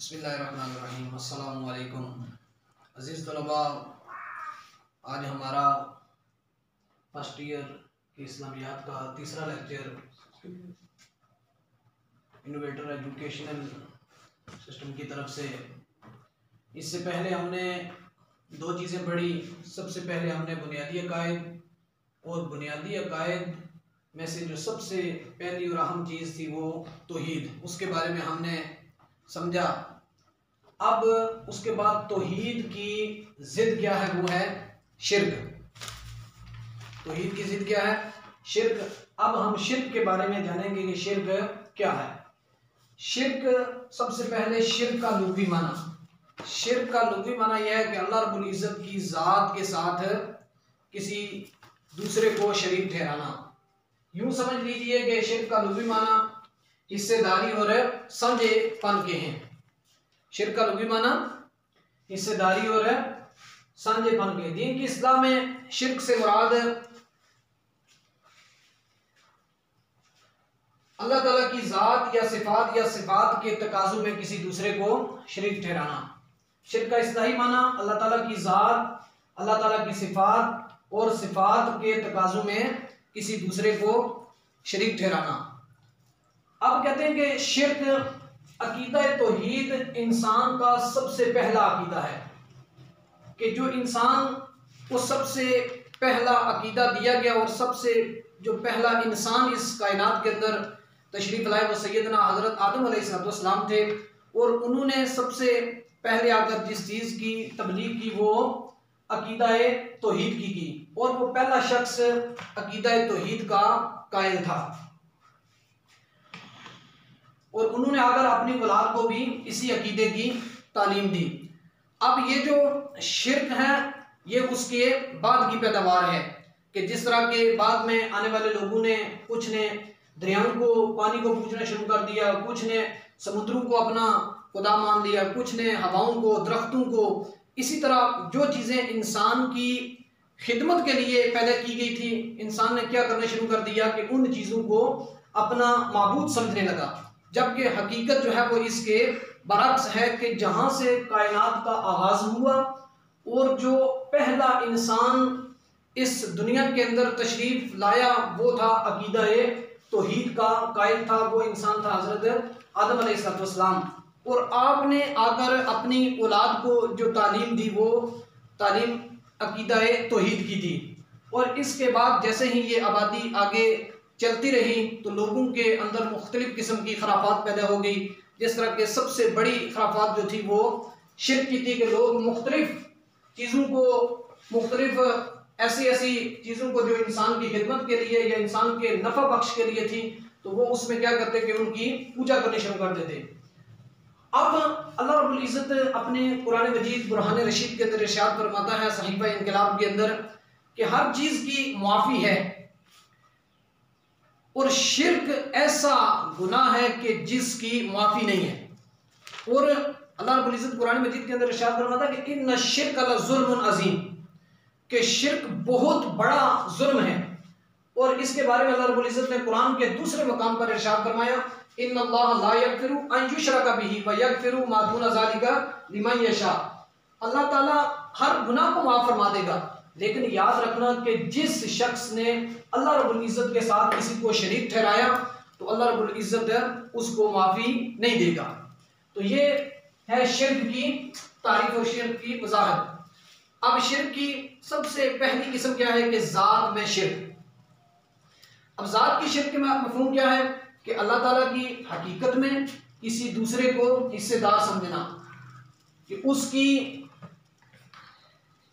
बिस्मिल्लाहिर्रहमानिर्रहीम। अस्सलामु अलैकुम अज़ीज़ तलबा, आज हमारा फर्स्ट ईयर की इस्लामियात का तीसरा लेक्चर इनोवेटर एजुकेशनल सिस्टम की तरफ से। इससे पहले हमने दो चीज़ें पढ़ी। सबसे पहले हमने बुनियादी अकायद, और बुनियादी अकायद में से जो सबसे पहली और अहम चीज़ थी वो तौहीद, उसके बारे में हमने समझा। अब उसके बाद तौहीद की ज़िद क्या है, वो है शिर्क। तौहीद की ज़िद क्या है? शिर्क। अब हम शिर्क के बारे में जानेंगे कि शिर्क क्या है। शिर्क, सबसे पहले शिर्क का लुग़वी माना। शिर्क का लुग़वी माना यह है कि अल्लाह रब्बुल इज़्ज़त की ज़ात के साथ किसी दूसरे को शरीक ठहराना। यूं समझ लीजिए कि शिर्क का लुग़वी माना हिस्सेदारी और साझेपन के हैं। शिर्क का लुग़वी माना हिस्सेदारी और साझेपन के। दीन की इस्लाह में शिर्क से मुराद अल्लाह ताला की ज़ात या सिफात के तकाज़ुं में किसी दूसरे को शरीक ठहराना। शिर्क का इस्लाही माना अल्लाह ताला की ज़ात, अल्लाह ताला की सिफात और सिफात के तकाज़ुं में किसी दूसरे को शरीक ठहराना। अब कहते हैं कि शिर्क, अकीदा तौहीद इंसान का सबसे पहला अकीदा है, कि जो इंसान को सबसे पहला अकीदा दिया गया और सबसे जो पहला इंसान इस कायनात के अंदर तशरीफ़ लाए वो सैयदना हज़रत आदम अलैहिस्सलाम थे। और उन्होंने सबसे पहले आकर जिस चीज़ की तबलीग की वो अकीदा तौहीद की, और वो पहला शख्स अकीदा तौहीद का कायल था। और उन्होंने आकर अपनी औलाद को भी इसी अकीदे की तालीम दी। अब ये जो शिर्क है ये उसके बाद की पैदावार है, कि जिस तरह के बाद में आने वाले लोगों ने, कुछ ने दरियाओं को, पानी को पूजना शुरू कर दिया, कुछ ने समुद्रों को अपना खुदा मान लिया, कुछ ने हवाओं को, दरख्तों को। इसी तरह जो चीज़ें इंसान की खिदमत के लिए पैदा की गई थी, इंसान ने क्या करना शुरू कर दिया कि उन चीज़ों को अपना माबूद समझने लगा। जबकि हकीकत जो है वो इसके बरक्स है, कि जहाँ से कायनात का आगाज़ हुआ और जो पहला इंसान इस दुनिया के अंदर तशरीफ़ लाया वो था अकीदा तौहीद का कायल था, वो इंसान था हज़रत आदम अलैहिस्सलाम। और आपने आकर अपनी औलाद को जो तालीम दी वो तालीम अकीदा तौहीद की थी। और इसके बाद जैसे ही ये आबादी आगे चलती रही तो लोगों के अंदर मुख्तलिफ किस्म की खराफात पैदा हो गई। जिस तरह के सबसे बड़ी खराफात जो थी वो शिर्क की थी, कि लोग मुख्तलिफ चीज़ों को, मुख्तलिफ ऐसी चीज़ों को जो इंसान की खिदमत के लिए या इंसान के नफ़ा बख्श के लिए थी, तो वो उसमें क्या करते कि उनकी पूजा करनी शुरू कर देते। अब अल्लाह रब्बुल इज़्ज़त अपने कुरान मजीद बुरहान रशीद के अंदर इरशाद फरमाता है सहीफ़ा इनक़िलाब के अंदर, कि हर चीज़ की मुआफ़ी है, और शिर्क ऐसा गुनाह है कि जिसकी मुआफ़ी नहीं है। और अल्लाह रब्बुल इज़्ज़त कुरान मजीद के अंदर इरशाद फरमाता है कि इन्ना शिर्क लज़ुल्मुन अज़ीम, कि शिर्क बहुत बड़ा जुल्म है। और इसके बारे में अल्लाह रब्बुल इज़्ज़त ने कुरान के दूसरे मकाम पर इरशाद फरमाया, इन्नल्लाह ला यग़फ़िरु अन युशरका बिही व यग़फ़िरु मा दूना ज़ालिका लिमन यशा। अल्लाह ताला हर गुनाह को माफ़ फरमा देगा, लेकिन याद रखना कि जिस शख्स ने अल्लाह रब्बुल इज़्ज़त के साथ किसी को शरीक ठहराया तो अल्लाह रब्बुल इज़्ज़त उसको माफ़ी नहीं देगा। तो ये है शिर्क की तारीफ और शिर्क की वज़ाहत। अब शिर्क की सबसे पहली किस्म क्या है कि ज़ात में शिर्क। अब ज़ात की शिर्क में मफ़हूम क्या है कि अल्लाह ताला की हकीकत में किसी दूसरे को हिस्सेदार समझना। कि उसकी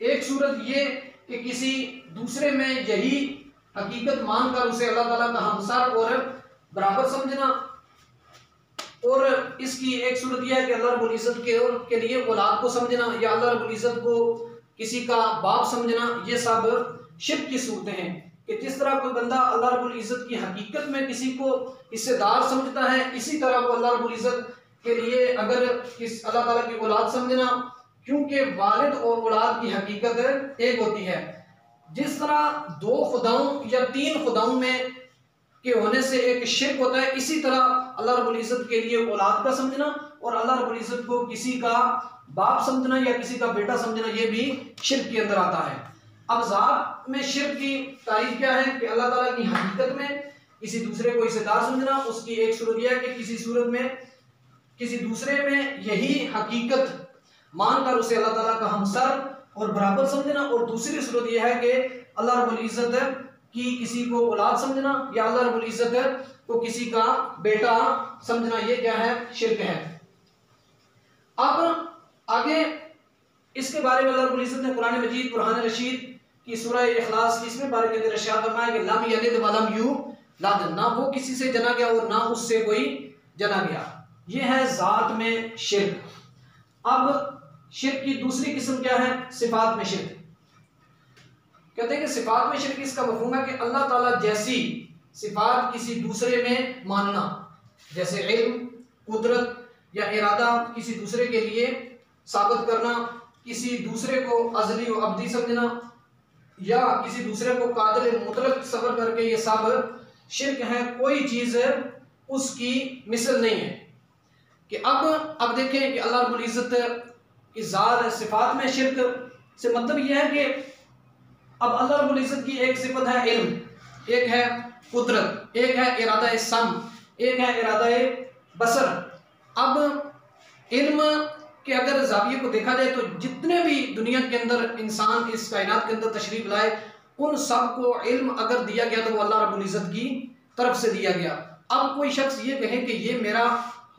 एक सूरत ये कि किसी दूसरे में यही हकीकत मानकर उसे अल्लाह ताला का हमसर और बराबर समझना। और इसकी एक सूरत यह है कि अल्लाह रब्बुल इज़्ज़त के लिए औलाद को समझना, या अल्लाह रब्बुल इज़्ज़त को किसी का बाप समझना। ये सब शिर्क की सूरतें हैं, कि जिस तरह कोई बंदा अल्लाह रब्बुल इज़्ज़त की हकीकत में किसी को हिस्सेदार समझता है, इसी तरह वो अल्लाह रब्बुल इज़्ज़त के लिए अगर अल्लाह ताला की औलाद समझना, क्योंकि वालिद और औलाद की हकीकत एक होती है। जिस तरह दो खुदाओं या तीन खुदाओं में के होने से एक शिर्क होता है, इसी तरह अल्लाह रब्बुल इज़्ज़त के लिए औलाद का समझना और अल्लाह रब्बुल इज़्ज़त को किसी का बाप समझना या किसी का बेटा समझना, ये भी शिर्क के अंदर आता है। अब ज़ात में शिर्क की तारीफ क्या है कि अल्लाह ताला की हकीकत में किसी दूसरे को हिस्सेदार समझना। उसकी एक सूरत यह है कि किसी सूरत में किसी दूसरे में यही हकीकत मानकर उसे अल्लाह ताला का हमसर और बराबर समझना, और दूसरी सूरत यह है कि अल्लाह रब्बुल इज़्ज़त की किसी को औलाद समझना या अल्लाह रब्बुल इज़्ज़त को किसी का बेटा समझना। ये क्या है? शिर्क है। अब आगे इसके बारे में अल्लाह रब्बुल इज़्ज़त ने कुरान मजीद बुरहान रशीद की सूरह इखलास 20वें पारे के अंदर इरशाद फरमाया कि लम यलिद व लम यूलद, ना वो किसी से जना गया और ना उससे कोई जना गया। ये है ज़ात में शिर्क। अब शिर्क की दूसरी किस्म क्या है? सिफात में शिर्क। कहते हैं कि सिफात में शिर्क इसका मफहूम है कि अल्लाह ताला जैसी सिफात किसी दूसरे में मानना, जैसे इल्म, कुदरत या इरादा किसी दूसरे के लिए साबित करना, किसी दूसरे को अज़ली व अब्दी समझना या किसी दूसरे को कादिर मुतलक सबर करके, ये सब शिर्क है। कोई चीज़ उसकी मिसल नहीं है। कि अब देखें कि अल्लाह रब्बुल इज़्ज़त की ज़ात सिफात में शिर्क से मतलब यह है कि अब अल्लाह रब्बुल इज़्ज़त की एक सिफत है इल्म, एक है कुदरत, एक है इरादा सम, एक है इरादा बसर। अब इल्म के अगर जाविये को देखा जाए तो जितने भी दुनिया के अंदर इंसान इस कायनात के अंदर तशरीफ लाए, उन सब को इल्म अगर दिया गया तो वो अल्लाह रब्बुल इज़्ज़त की तरफ से दिया गया। अब कोई शख्स ये कहे कि ये मेरा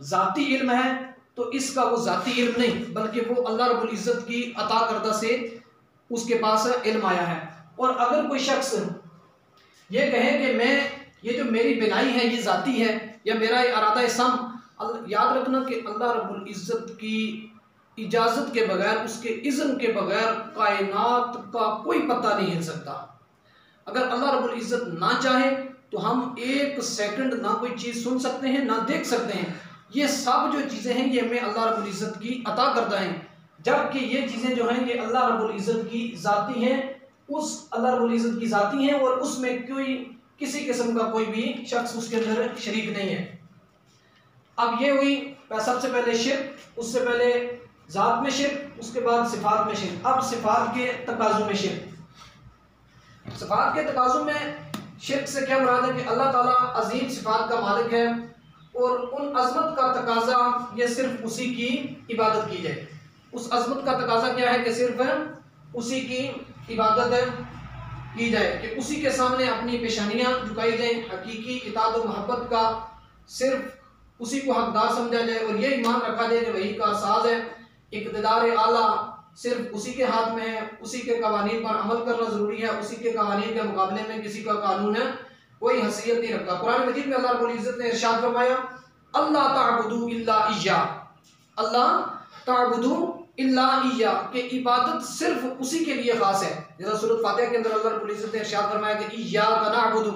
ज़ाती इल्म है, तो इसका वो ज़ाती इल्म नहीं, बल्कि वो अल्लाह रब्बुल इज़्ज़त की अता करदा से उसके पास इल्म आया है। और अगर कोई शख्स ये कहे कि मैं ये जो मेरी बिनाई है ये ज़ाती है या मेरा इरादा सम, याद रखना कि अल्लाह रब्बुल इज़्ज़त की इजाज़त के बगैर, उसके इज़्न के बगैर कायनात का कोई पता नहीं हिल सकता। अगर अल्लाह रब्बुल इज़्ज़त ना चाहे तो हम एक सेकंड ना कोई चीज़ सुन सकते हैं ना देख सकते हैं। ये सब जो चीज़ें हैं ये हमें अल्लाह रब्बुल इज़्ज़त की अता करता है, जबकि ये चीज़ें जो हैं ये अल्लाह रब्बुल इज़्ज़त की ज़ाती हैं, उस अल्लाह रब्बुल इज़्ज़त की ज़ाती हैं और उसमें कोई किसी किस्म का कोई भी शख्स उसके अंदर शरीक नहीं है। अब ये हुई सबसे पहले शिर्क, उससे पहले ज़ात में शिर्क, उसके बाद सिफात में शिर्क। अब सिफात के तकाज़ुम में शिर्क। सिफात के तकाज़ुम में शिर्क से क्या मुराद है कि अल्लाह ताला अजीम सिफात का मालिक है और उन अज़मत का तकाजा ये सिर्फ उसी की इबादत की जाए। उस अज़मत का तकाजा क्या है कि सिर्फ उसी की इबादत की जाए, कि उसी के सामने अपनी पेशानियाँ झुकाई जाएँ, हकीकी इताअत व मोहब्बत का सिर्फ उसी को हकदार समझा जाए और ये ईमान रखा जाए कि वही का साज है, इक़्तिदार आला सिर्फ उसी के हाथ में है, उसी के कवानीन पर अमल करना ज़रूरी है, उसी के कवानीन के मुकाबले में किसी का कानून है कोई हैसियत नहीं रखता। कुरान मजीद में अल्लाह रब्बुल इज़्ज़त ने इरशाद फरमाया अल्लाह ताबुदू इल्ला इय्या, अल्लाह ताबुदू इल्ला इय्या, कि इबादत सिर्फ उसी के लिए खास है। जैसा सूरत फातिहा के अंदर अल्लाह रब्बुल इज़्ज़त ने इरशाद फरमाया कि इय्याका नअबुदु,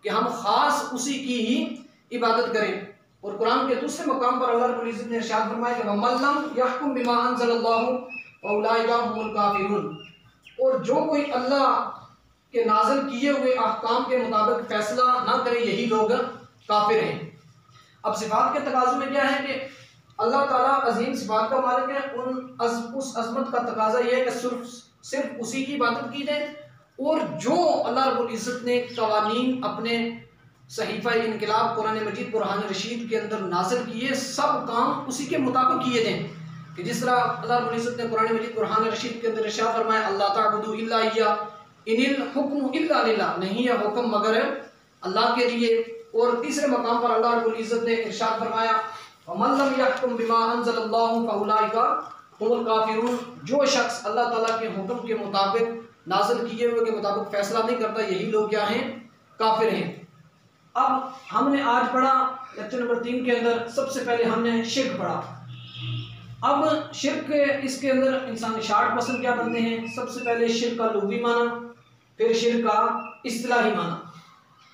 कि हम खास उसी की ही इबादत करें। और कुरान के दूसरे मकाम पर अल्लाह रब्बुल इज़्ज़त ने इरशाद फरमाया कि वमन लम यहकुम बिमा अंज़लल्लाहु फउलाइका हुमुल काफिरून, और जो कोई अल्लाह के नाज़िल किए हुए अहकाम के मुताबिक फैसला ना करे यही लोग काफिर हैं। अब सिफात के तकाज़ुम में क्या है कि अल्लाह ताला अजीम सिफात का मालिक है, उस अज़मत का तकाजा यह है कि सिर्फ उसी की इबादत की जाए और जो अल्लाह रब्बुल इज़्ज़त ने कवानीन अपने सहीफ़ा इनक़िलाब कुरान मजीद बुरहान रशीद के अंदर नाज़िल किए सब काम उसी के मुताबिक किए जाएँ। कि जिस तरह अल्लाह रब्बुल इज़्ज़त ने कुरान मजीद बुरहान रशीद के अंदर इरशाद फरमाया अल्लाह ताबुदू इल्ला इय्या इनिल हुक्मु इल्ला लिल्लाह, नहीं है हुक्म मगर अल्लाह के लिए। और तीसरे मकाम पर अल्लाह रब्बुल इज़्ज़त ने इरशाद फरमाया वमन लम यहकुम बिमा अंज़लल्लाहु फउलाइका हुमुल काफिरून, जो शख्स अल्लाह ताला के हुक्म के मुताबिक नाज़िल किए हुए के मुताबिक फैसला नहीं करता यही लोग क्या हैं? काफिर हैं। अब हमने आज पढ़ा लेक्चर नंबर 3 के अंदर सबसे पहले हमने शिर्क पढ़ा। अब शिर्क इसके अंदर इंसानी शार्ट पसंद क्या बनते हैं? सबसे पहले शिर्क का लुग़वी माना, फिर शिर्क का इस्तिलाही माना,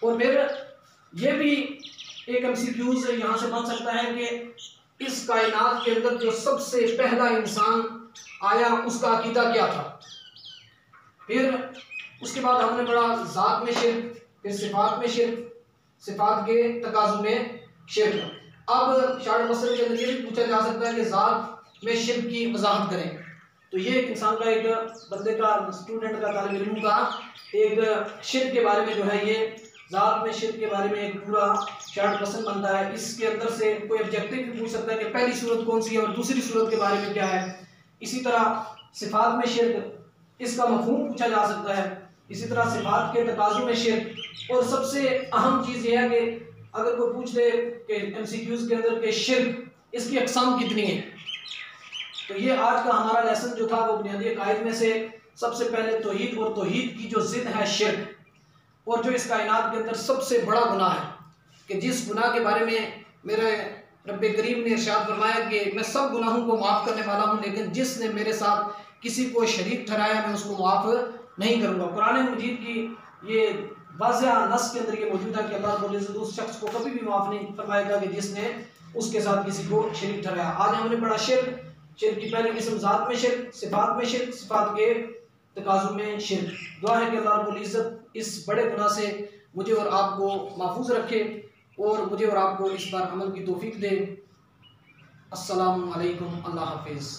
और फिर ये भी एक MCQs यहाँ से बन सकता है कि इस कायनात के अंदर जो सबसे पहला इंसान आया उसका अकीदा क्या था। फिर उसके बाद हमने पढ़ा ज़ात में शिर्क, फिर सिफात में शिर्क, सिफात के तकाज़ुम में शिर्क। अब शार्ट मसले के अंदर ये भी पूछा जा सकता है कि ज़ात में शिर्क की वजाहत करें। तो ये एक इंसान का, एक बंदे का, स्टूडेंट का, तालिब इल्म का एक शिर्क के बारे में जो है, ये ज़ात में शिर्क के बारे में एक पूरा शार्ट मसल बनता है। इसके अंदर से कोई ऑब्जेक्टिव भी पूछ सकता है कि पहली सूरत कौन सी है और दूसरी सूरत के बारे में क्या है। इसी तरह सिफात में शिर्क, इसका मफहूम पूछा जा सकता है। इसी तरह सिफात के तकाज़ुम में शिर्क, और सबसे अहम चीज़ यह है कि अगर कोई पूछ दे कि MCQs के अंदर के शिर्क, इसकी अक़साम कितनी है। तो ये आज का हमारा लेसन जो था वो बुनियादी अकायद में से सबसे पहले तौहीद, और तौहीद की जो ज़िद है शिर्क, और जो इस कायनात के अंदर सबसे बड़ा गुनाह है, कि जिस गुनाह के बारे में मेरे रब्बे करीम ने इरशाद फरमाया कि मैं सब गुनाहों को माफ़ करने वाला हूँ, लेकिन जिसने मेरे साथ किसी को शरीक ठहराया मैं उसको माफ़ नहीं करूँगा। कुरान मजीद की ये वाज़ेह नस के अंदर ये मौजूद है कि अल्लाह रब्बुल इज़्ज़त उस शख्स को कभी भी माफ़ नहीं फरमाएगा कि जिसने उसके साथ किसी को शरीक ठहराया। आज हमने पढ़ा शिर्क, शिर्क की पहली किस्म ज़ात में शिर्क, सिफात में शिर्क, सिफात के तकाज़ुम में शिर्क। दुआ है कि अल्लाह रब्बुल इज़्ज़त इस बड़े गुनाह से मुझे और आपको महफूज रखे और मुझे और आपको इस पर अमल की तौफीक दे। अस्सलामु अलैकुम, अल्लाह हाफिज़।